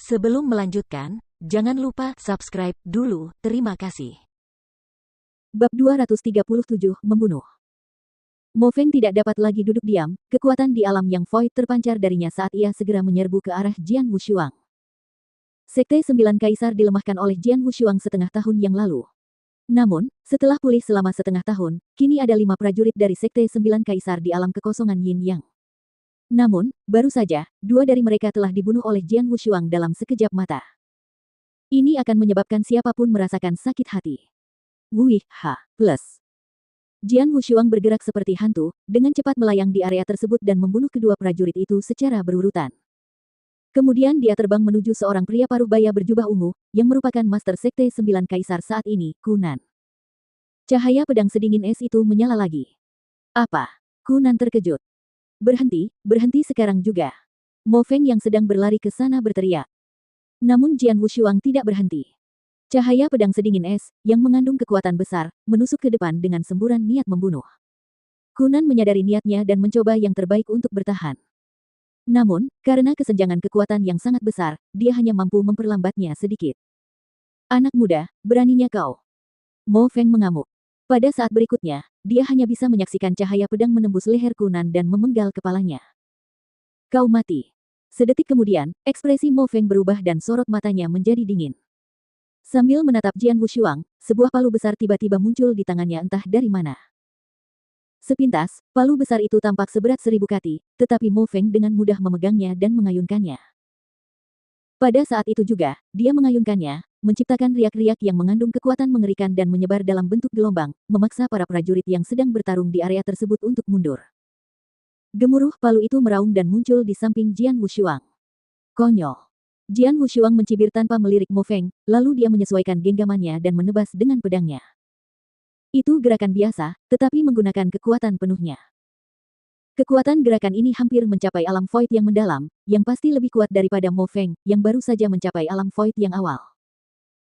Sebelum melanjutkan, jangan lupa subscribe dulu. Terima kasih. Bab 237, Membunuh. Mo Feng tidak dapat lagi duduk diam, kekuatan di alam yang void terpancar darinya saat ia segera menyerbu ke arah Jian Wushuang. Sekte Sembilan Kaisar dilemahkan oleh Jian Wushuang setengah tahun yang lalu. Namun, setelah pulih selama setengah tahun, kini ada 5 prajurit dari Sekte Sembilan Kaisar di alam kekosongan Yin Yang. Namun, baru saja, 2 dari mereka telah dibunuh oleh Jian Wushuang dalam sekejap mata. Ini akan menyebabkan siapapun merasakan sakit hati. Wih, ha, plus. Jian Wushuang bergerak seperti hantu, dengan cepat melayang di area tersebut dan membunuh kedua prajurit itu secara berurutan. Kemudian dia terbang menuju seorang pria paruh baya berjubah ungu, yang merupakan Master Sekte Sembilan Kaisar saat ini, Kunan. Cahaya pedang sedingin es itu menyala lagi. Apa? Kunan terkejut. Berhenti, berhenti sekarang juga. Mo Feng yang sedang berlari ke sana berteriak. Namun Jian Wushuang tidak berhenti. Cahaya pedang sedingin es, yang mengandung kekuatan besar, menusuk ke depan dengan semburan niat membunuh. Kunan menyadari niatnya dan mencoba yang terbaik untuk bertahan. Namun, karena kesenjangan kekuatan yang sangat besar, dia hanya mampu memperlambatnya sedikit. Anak muda, beraninya kau. Mo Feng mengamuk. Pada saat berikutnya, dia hanya bisa menyaksikan cahaya pedang menembus leher Kunan dan memenggal kepalanya. Kau mati. Sedetik kemudian, ekspresi Mo Feng berubah dan sorot matanya menjadi dingin. Sambil menatap Jian Wushuang, sebuah palu besar tiba-tiba muncul di tangannya entah dari mana. Sepintas, palu besar itu tampak seberat 1000 kati, tetapi Mo Feng dengan mudah memegangnya dan mengayunkannya. Pada saat itu juga, dia mengayunkannya, menciptakan riak-riak yang mengandung kekuatan mengerikan dan menyebar dalam bentuk gelombang, memaksa para prajurit yang sedang bertarung di area tersebut untuk mundur. Gemuruh palu itu meraung dan muncul di samping Jian Wushuang. Konyol. Jian Wushuang mencibir tanpa melirik Mo Feng, lalu dia menyesuaikan genggamannya dan menebas dengan pedangnya. Itu gerakan biasa, tetapi menggunakan kekuatan penuhnya. Kekuatan gerakan ini hampir mencapai alam void yang mendalam, yang pasti lebih kuat daripada Mo Feng, yang baru saja mencapai alam void yang awal.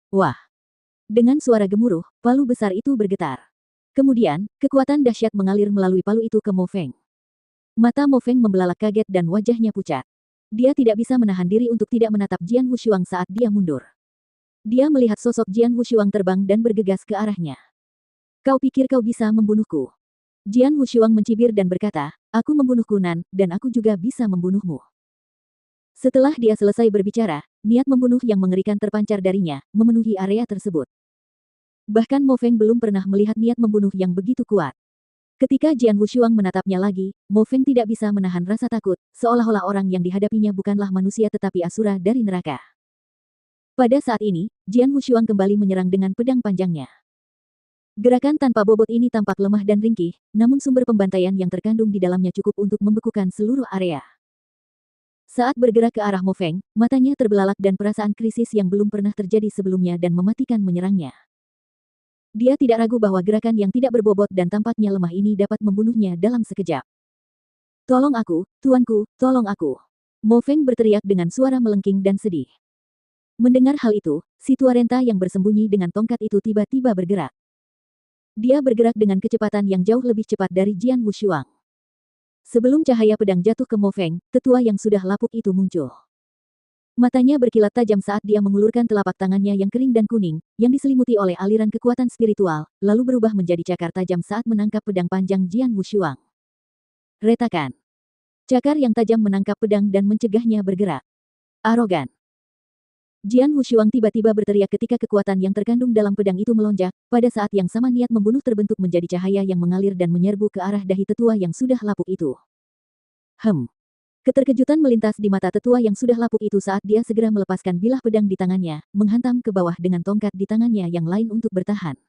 Wah! Dengan suara gemuruh, palu besar itu bergetar. Kemudian, kekuatan dahsyat mengalir melalui palu itu ke Mo Feng. Mata Mo Feng membelalak kaget dan wajahnya pucat. Dia tidak bisa menahan diri untuk tidak menatap Jian Wushuang saat dia mundur. Dia melihat sosok Jian Wushuang terbang dan bergegas ke arahnya. Kau pikir kau bisa membunuhku? Jian Wushuang mencibir dan berkata, aku membunuh Kunan, dan aku juga bisa membunuhmu. Setelah dia selesai berbicara, niat membunuh yang mengerikan terpancar darinya, memenuhi area tersebut. Bahkan Mo Feng belum pernah melihat niat membunuh yang begitu kuat. Ketika Jian Wushuang menatapnya lagi, Mo Feng tidak bisa menahan rasa takut, seolah-olah orang yang dihadapinya bukanlah manusia tetapi asura dari neraka. Pada saat ini, Jian Wushuang kembali menyerang dengan pedang panjangnya. Gerakan tanpa bobot ini tampak lemah dan ringkih, namun sumber pembantaian yang terkandung di dalamnya cukup untuk membekukan seluruh area. Saat bergerak ke arah Mo Feng, matanya terbelalak dan perasaan krisis yang belum pernah terjadi sebelumnya dan mematikan menyerangnya. Dia tidak ragu bahwa gerakan yang tidak berbobot dan tampaknya lemah ini dapat membunuhnya dalam sekejap. Tolong aku, tuanku, tolong aku. Mo Feng berteriak dengan suara melengking dan sedih. Mendengar hal itu, si tua renta yang bersembunyi dengan tongkat itu tiba-tiba bergerak. Dia bergerak dengan kecepatan yang jauh lebih cepat dari Jian Wushuang. Sebelum cahaya pedang jatuh ke Mo Feng, tetua yang sudah lapuk itu muncul. Matanya berkilat tajam saat dia mengulurkan telapak tangannya yang kering dan kuning, yang diselimuti oleh aliran kekuatan spiritual, lalu berubah menjadi cakar tajam saat menangkap pedang panjang Jian Wushuang. Retakan. Cakar yang tajam menangkap pedang dan mencegahnya bergerak. Arogan. Jian Wushuang tiba-tiba berteriak ketika kekuatan yang terkandung dalam pedang itu melonjak, pada saat yang sama niat membunuh terbentuk menjadi cahaya yang mengalir dan menyerbu ke arah dahi tetua yang sudah lapuk itu. Keterkejutan melintas di mata tetua yang sudah lapuk itu saat dia segera melepaskan bilah pedang di tangannya, menghantam ke bawah dengan tongkat di tangannya yang lain untuk bertahan.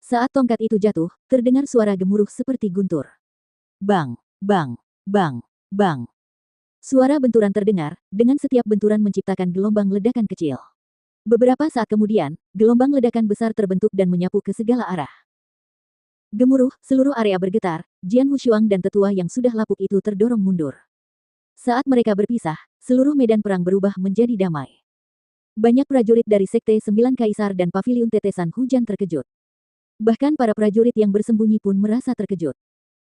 Saat tongkat itu jatuh, terdengar suara gemuruh seperti guntur. Bang, bang, bang, bang. Suara benturan terdengar, dengan setiap benturan menciptakan gelombang ledakan kecil. Beberapa saat kemudian, gelombang ledakan besar terbentuk dan menyapu ke segala arah. Gemuruh, seluruh area bergetar, Jian Wushuang dan tetua yang sudah lapuk itu terdorong mundur. Saat mereka berpisah, seluruh medan perang berubah menjadi damai. Banyak prajurit dari Sekte Sembilan Kaisar dan Paviliun Tetesan Hujan terkejut. Bahkan para prajurit yang bersembunyi pun merasa terkejut.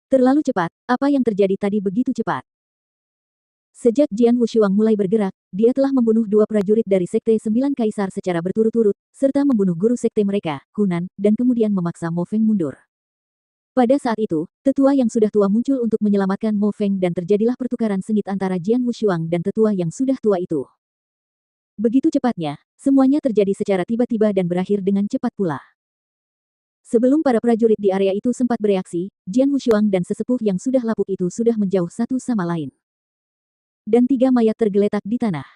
Terlalu cepat, apa yang terjadi tadi begitu cepat. Sejak Jian Wushuang mulai bergerak, dia telah membunuh 2 prajurit dari Sekte 9 Kaisar secara berturut-turut, serta membunuh guru sekte mereka, Hunan, dan kemudian memaksa Mo Feng mundur. Pada saat itu, tetua yang sudah tua muncul untuk menyelamatkan Mo Feng dan terjadilah pertukaran sengit antara Jian Wushuang dan tetua yang sudah tua itu. Begitu cepatnya, semuanya terjadi secara tiba-tiba dan berakhir dengan cepat pula. Sebelum para prajurit di area itu sempat bereaksi, Jian Wushuang dan sesepuh yang sudah lapuk itu sudah menjauh satu sama lain. Dan 3 mayat tergeletak di tanah.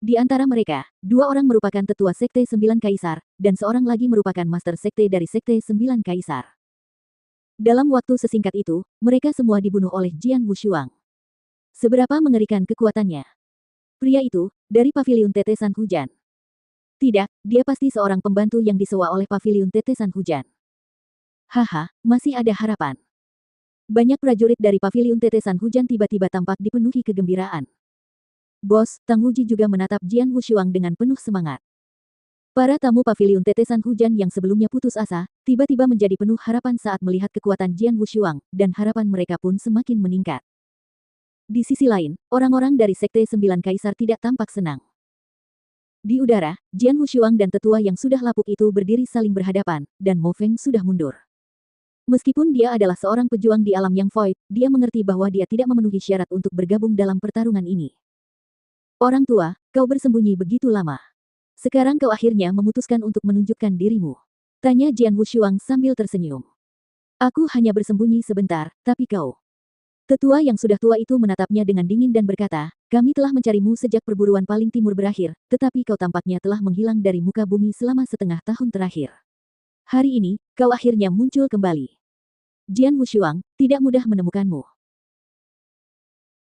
Di antara mereka, 2 orang merupakan tetua Sekte 9 Kaisar, dan seorang lagi merupakan master sekte dari Sekte 9 Kaisar. Dalam waktu sesingkat itu, mereka semua dibunuh oleh Jian Wushuang. Seberapa mengerikan kekuatannya? Pria itu, dari Paviliun Tetesan Hujan. Tidak, dia pasti seorang pembantu yang disewa oleh Paviliun Tetesan Hujan. Haha, masih ada harapan. Banyak prajurit dari Paviliun Tetesan Hujan tiba-tiba tampak dipenuhi kegembiraan. Bos, Tang Wuji juga menatap Jian Wushuang dengan penuh semangat. Para tamu Paviliun Tetesan Hujan yang sebelumnya putus asa, tiba-tiba menjadi penuh harapan saat melihat kekuatan Jian Wushuang, dan harapan mereka pun semakin meningkat. Di sisi lain, orang-orang dari Sekte 9 Kaisar tidak tampak senang. Di udara, Jian Wushuang dan tetua yang sudah lapuk itu berdiri saling berhadapan, dan Mo Feng sudah mundur. Meskipun dia adalah seorang pejuang di alam yang void, dia mengerti bahwa dia tidak memenuhi syarat untuk bergabung dalam pertarungan ini. Orang tua, kau bersembunyi begitu lama. Sekarang kau akhirnya memutuskan untuk menunjukkan dirimu. Tanya Jian Wushuang sambil tersenyum. Aku hanya bersembunyi sebentar, tapi kau. Tetua yang sudah tua itu menatapnya dengan dingin dan berkata, kami telah mencarimu sejak perburuan paling timur berakhir, tetapi kau tampaknya telah menghilang dari muka bumi selama setengah tahun terakhir. Hari ini, kau akhirnya muncul kembali. Jian Wushuang, tidak mudah menemukanmu.